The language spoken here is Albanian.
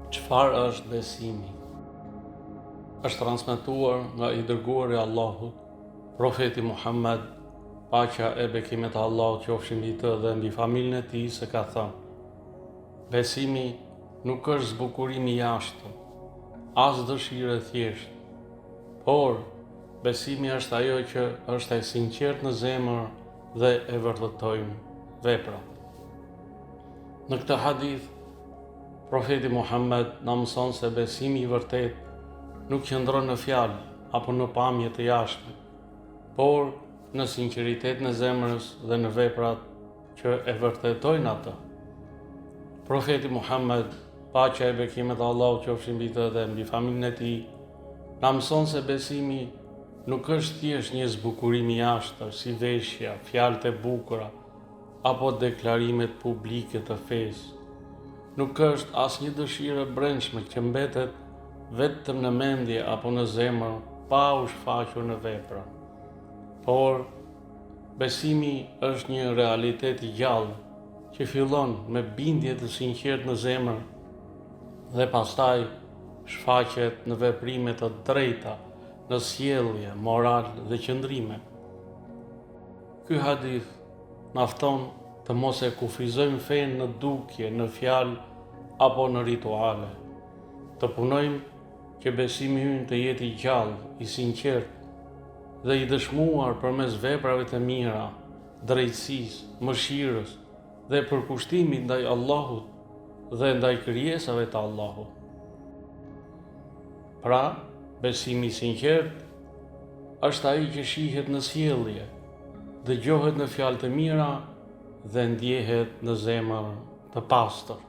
Çfarë është besimi? Është transmetuar nga i dërguari i Allahut, profeti Muhammed, paqja e bekimet e Allahut qofshin mbi të dhe mbi familjen e tij, se ka thënë: Besimi nuk është zbukurim i jashtëm, as dëshirë e thjeshtë, por besimi është ajo që është e sinqert në zemër dhe e vërtetojmë veprat. Në këtë hadith, profeti Muhammed na mëson se besimi i vërtet nuk qëndron në fjalë apo në pamje të jashtme, por në sinqeritetin e zemrës dhe në veprat që e vërtetojnë atë. Profeti Muhammed, paqja e bekimet e Allahut qofshin mbi të dhe mbi familjen e tij, na mëson se besimi nuk është thjesht një zbukurim i jashtëm, si veshja, fjalët e bukura apo deklarimet publike të fesë. Nuk është asnjë dëshirë e brendshme që mbetet vetëm në mendje apo në zemër pa u shfaqur në vepra. Por besimi është një realitet i gjallë që fillon me bindje të sinqertë në zemër dhe pastaj shfaqet në veprime të drejta, në sjellje, moral dhe qëndrime. Ky hadith na fton të mos e kufizojmë fenë në dukje, në fjalë apo në rituale. Të punojmë që besimi ynë të jetë i gjallë, i sinqert dhe i dëshmuar përmes veprave të mira, drejtësisë, mëshirës dhe përkushtimit ndaj Allahut dhe ndaj krijesave të Allahut. Pra, besimi i sinqert është ai që shihet në sjellje, dëgjohet në fjalë të mira dhe ndjehet në zemër të pastër.